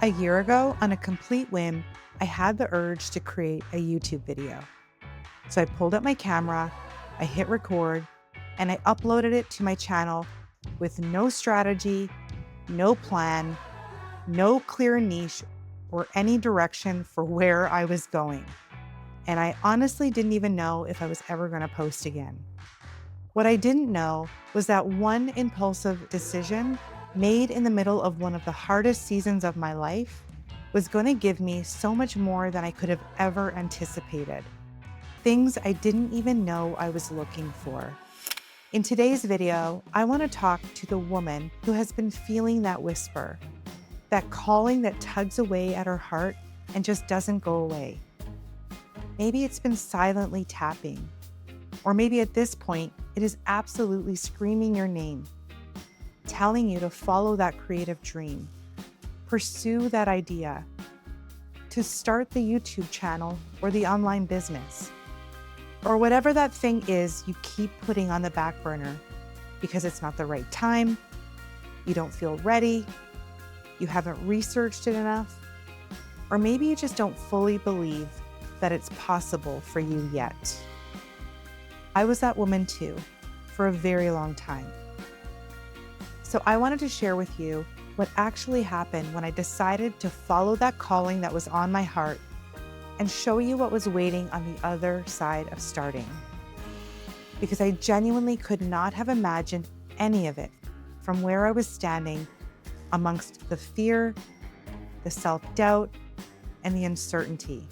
A year ago, on a complete whim, I had the urge to create a YouTube video. So I pulled up my camera, I hit record, and I uploaded it to my channel with no strategy, no plan, no clear niche, or any direction for where I was going. And I honestly didn't even know if I was ever going to post again. What I didn't know was that one impulsive decision made in the middle of one of the hardest seasons of my life was going to give me so much more than I could have ever anticipated. Things I didn't even know I was looking for. In today's video, I want to talk to the woman who has been feeling that whisper, that calling that tugs away at her heart and just doesn't go away. Maybe it's been silently tapping, or maybe at this point, it is absolutely screaming your name, telling you to follow that creative dream, pursue that idea, to start the YouTube channel or the online business, or whatever that thing is you keep putting on the back burner because it's not the right time, you don't feel ready, you haven't researched it enough, or maybe you just don't fully believe that it's possible for you yet. I was that woman too, for a very long time. So I wanted to share with you what actually happened when I decided to follow that calling that was on my heart and show you what was waiting on the other side of starting. Because I genuinely could not have imagined any of it from where I was standing amongst the fear, the self-doubt, and the uncertainty.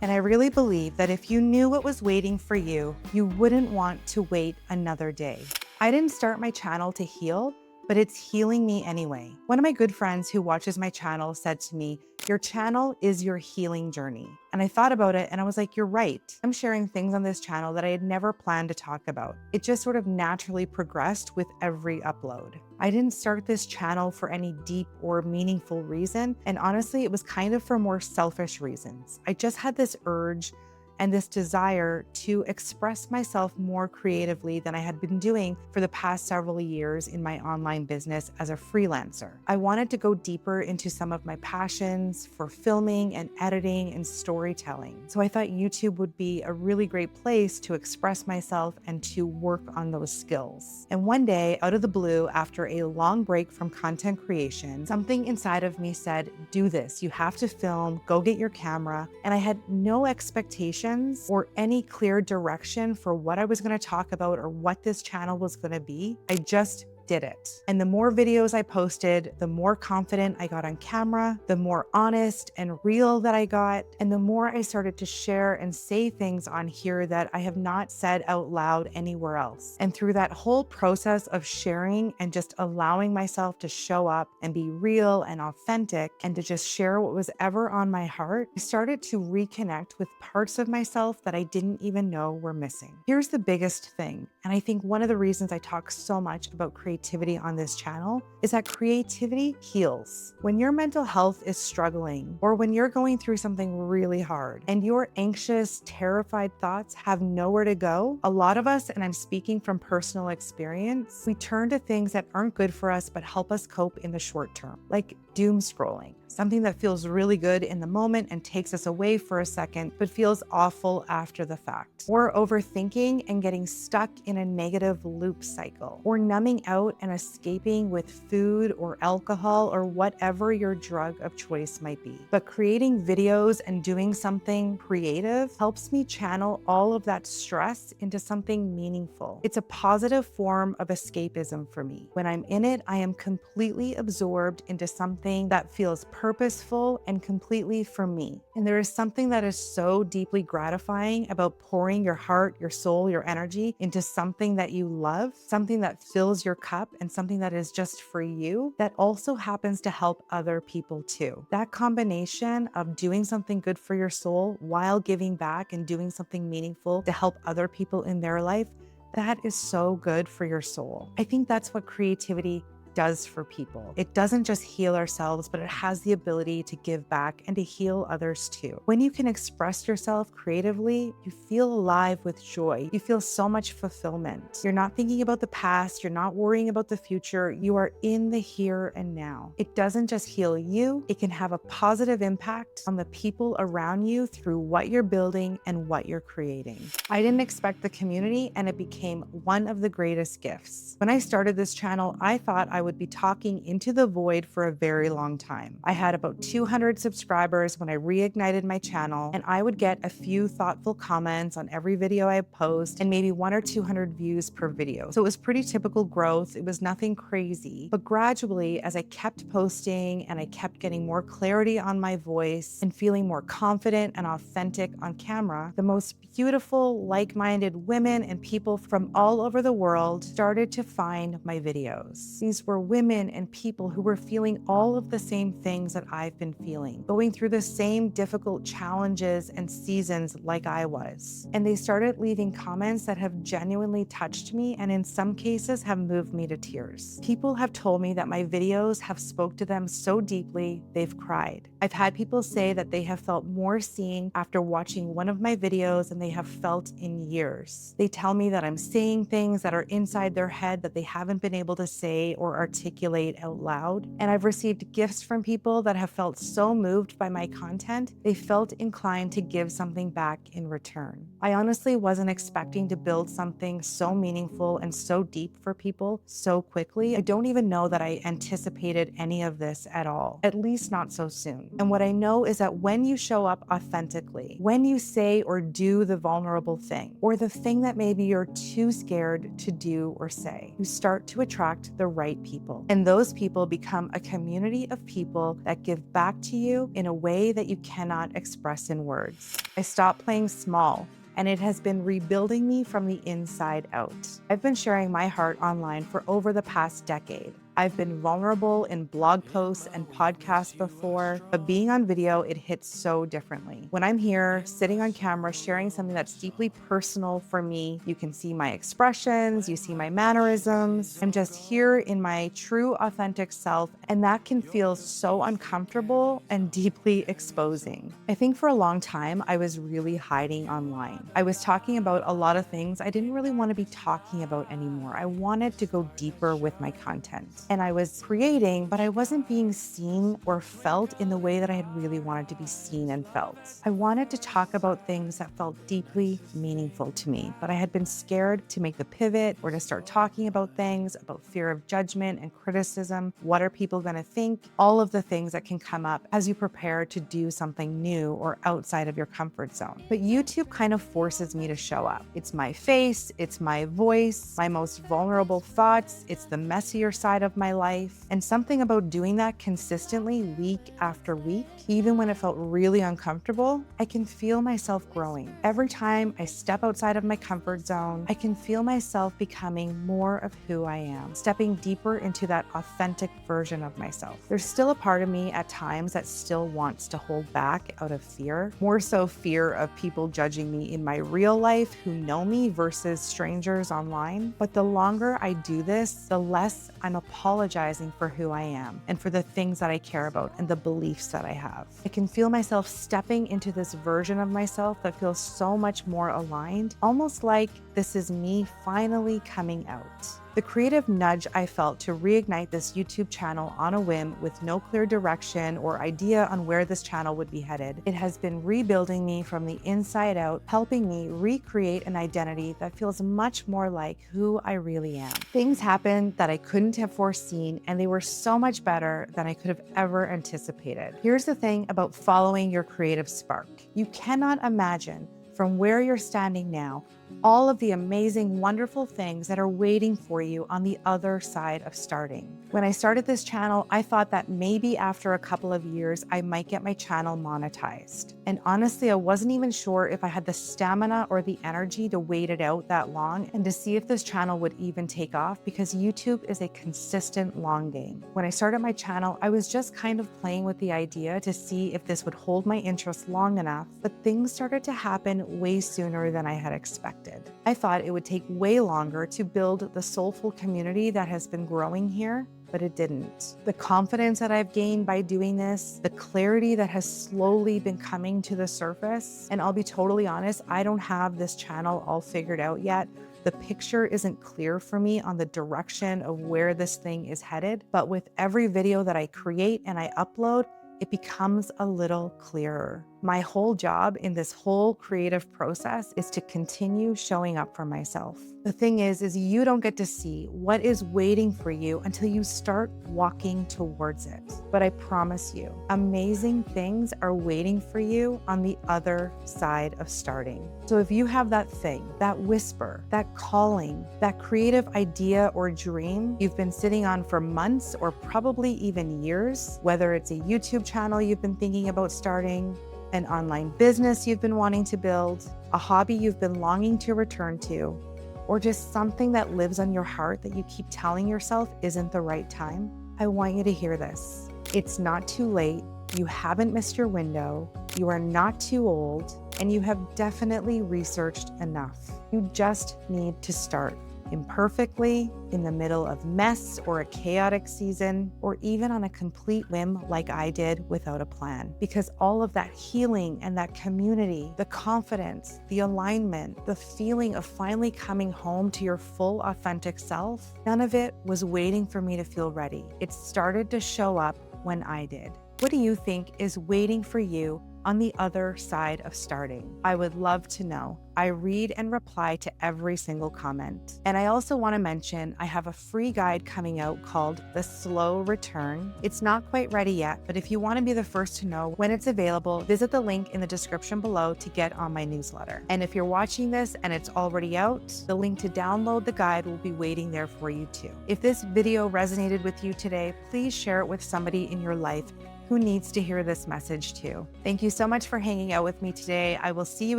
And I really believe that if you knew what was waiting for you, you wouldn't want to wait another day. I didn't start my channel to heal, but it's healing me anyway. One of my good friends who watches my channel said to me, "Your channel is your healing journey." And I thought about it and I was like, you're right. I'm sharing things on this channel that I had never planned to talk about. It just sort of naturally progressed with every upload. I didn't start this channel for any deep or meaningful reason. And honestly, it was kind of for more selfish reasons. I just had this urge and this desire to express myself more creatively than I had been doing for the past several years in my online business as a freelancer. I wanted to go deeper into some of my passions for filming and editing and storytelling. So I thought YouTube would be a really great place to express myself and to work on those skills. And one day, out of the blue, after a long break from content creation, something inside of me said, do this. You have to film, go get your camera. And I had no expectation or any clear direction for what I was going to talk about or what this channel was going to be. I just did it. And the more videos I posted, the more confident I got on camera, the more honest and real that I got, and the more I started to share and say things on here that I have not said out loud anywhere else. And through that whole process of sharing and just allowing myself to show up and be real and authentic and to just share what was ever on my heart, I started to reconnect with parts of myself that I didn't even know were missing. Here's the biggest thing, and I think one of the reasons I talk so much about creativity on this channel is that creativity heals. When your mental health is struggling, or when you're going through something really hard and your anxious, terrified thoughts have nowhere to go, a lot of us, and I'm speaking from personal experience, we turn to things that aren't good for us but help us cope in the short term, like doom scrolling, something that feels really good in the moment and takes us away for a second, but feels awful after the fact. Or overthinking and getting stuck in a negative loop cycle. Or numbing out and escaping with food or alcohol or whatever your drug of choice might be. But creating videos and doing something creative helps me channel all of that stress into something meaningful. It's a positive form of escapism for me. When I'm in it, I am completely absorbed into something that feels purposeful and completely for me. And there is something that is so deeply gratifying about pouring your heart, your soul, your energy into something that you love, something that fills your cup and something that is just for you, that also happens to help other people too. That combination of doing something good for your soul while giving back and doing something meaningful to help other people in their life, that is so good for your soul. I think that's what creativity does for people. It doesn't just heal ourselves, but it has the ability to give back and to heal others too. When you can express yourself creatively, you feel alive with joy. You feel so much fulfillment. You're not thinking about the past. You're not worrying about the future. You are in the here and now. It doesn't just heal you, it can have a positive impact on the people around you through what you're building and what you're creating. I didn't expect the community, and it became one of the greatest gifts. When I started this channel, I thought I would be talking into the void for a very long time. I had about 200 subscribers when I reignited my channel, and I would get a few thoughtful comments on every video I post and maybe 100 or 200 views per video. So it was pretty typical growth. It was nothing crazy. But gradually, as I kept posting and I kept getting more clarity on my voice and feeling more confident and authentic on camera, the most beautiful, like-minded women and people from all over the world started to find my videos. These were women and people who were feeling all of the same things that I've been feeling, going through the same difficult challenges and seasons like I was. And they started leaving comments that have genuinely touched me and in some cases have moved me to tears. People have told me that my videos have spoke to them so deeply, they've cried. I've had people say that they have felt more seen after watching one of my videos than they have felt in years. They tell me that I'm saying things that are inside their head that they haven't been able to say or articulate out loud. And I've received gifts from people that have felt so moved by my content, they felt inclined to give something back in return. I honestly wasn't expecting to build something so meaningful and so deep for people so quickly. I don't even know that I anticipated any of this at all, at least not so soon. And what I know is that when you show up authentically, when you say or do the vulnerable thing, or the thing that maybe you're too scared to do or say, you start to attract the right people. And those people become a community of people that give back to you in a way that you cannot express in words. I stopped playing small, and it has been rebuilding me from the inside out. I've been sharing my heart online for over the past decade. I've been vulnerable in blog posts and podcasts before, but being on video, it hits so differently. When I'm here, sitting on camera, sharing something that's deeply personal for me, you can see my expressions, you see my mannerisms. I'm just here in my true, authentic self, and that can feel so uncomfortable and deeply exposing. I think for a long time, I was really hiding online. I was talking about a lot of things I didn't really want to be talking about anymore. I wanted to go deeper with my content. And I was creating, but I wasn't being seen or felt in the way that I had really wanted to be seen and felt. I wanted to talk about things that felt deeply meaningful to me, but I had been scared to make the pivot or to start talking about things, about fear of judgment and criticism. What are people going to think? All of the things that can come up as you prepare to do something new or outside of your comfort zone. But YouTube kind of forces me to show up. It's my face, it's my voice, my most vulnerable thoughts, it's the messier side of my life. And something about doing that consistently week after week, even when it felt really uncomfortable, I can feel myself growing. Every time I step outside of my comfort zone, I can feel myself becoming more of who I am, stepping deeper into that authentic version of myself. There's still a part of me at times that still wants to hold back out of fear, more so fear of people judging me in my real life who know me versus strangers online. But the longer I do this, the less I'm apologizing for who I am and for the things that I care about and the beliefs that I have. I can feel myself stepping into this version of myself that feels so much more aligned, almost like this is me finally coming out. The creative nudge I felt to reignite this YouTube channel on a whim with no clear direction or idea on where this channel would be headed, it has been rebuilding me from the inside out, helping me recreate an identity that feels much more like who I really am. Things happened that I couldn't have foreseen, and they were so much better than I could have ever anticipated. Here's the thing about following your creative spark. You cannot imagine from where you're standing now all of the amazing, wonderful things that are waiting for you on the other side of starting. When I started this channel, I thought that maybe after a couple of years, I might get my channel monetized. And honestly, I wasn't even sure if I had the stamina or the energy to wait it out that long and to see if this channel would even take off, because YouTube is a consistent long game. When I started my channel, I was just kind of playing with the idea to see if this would hold my interest long enough, but things started to happen way sooner than I had expected. I thought it would take way longer to build the soulful community that has been growing here, but it didn't. The confidence that I've gained by doing this, the clarity that has slowly been coming to the surface, and I'll be totally honest, I don't have this channel all figured out yet. The picture isn't clear for me on the direction of where this thing is headed, but with every video that I create and I upload, it becomes a little clearer. My whole job in this whole creative process is to continue showing up for myself. The thing is you don't get to see what is waiting for you until you start walking towards it. But I promise you, amazing things are waiting for you on the other side of starting. So if you have that thing, that whisper, that calling, that creative idea or dream you've been sitting on for months or probably even years, whether it's a YouTube channel you've been thinking about starting, an online business you've been wanting to build, a hobby you've been longing to return to, or just something that lives on your heart that you keep telling yourself isn't the right time, I want you to hear this. It's not too late. You haven't missed your window. You are not too old, and you have definitely researched enough. You just need to start. Imperfectly, in the middle of mess or a chaotic season, or even on a complete whim like I did without a plan. Because all of that healing and that community, the confidence, the alignment, the feeling of finally coming home to your full authentic self, none of it was waiting for me to feel ready. It started to show up when I did. What do you think is waiting for you on the other side of starting? I would love to know. I read and reply to every single comment. And I also want to mention I have a free guide coming out called The Slow Return. It's not quite ready yet, but if you want to be the first to know when it's available, visit the link in the description below to get on my newsletter. And if you're watching this and it's already out, the link to download the guide will be waiting there for you too. If this video resonated with you today, please share it with somebody in your life who needs to hear this message too. Thank you so much for hanging out with me today. I will see you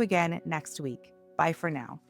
again next week. Bye for now.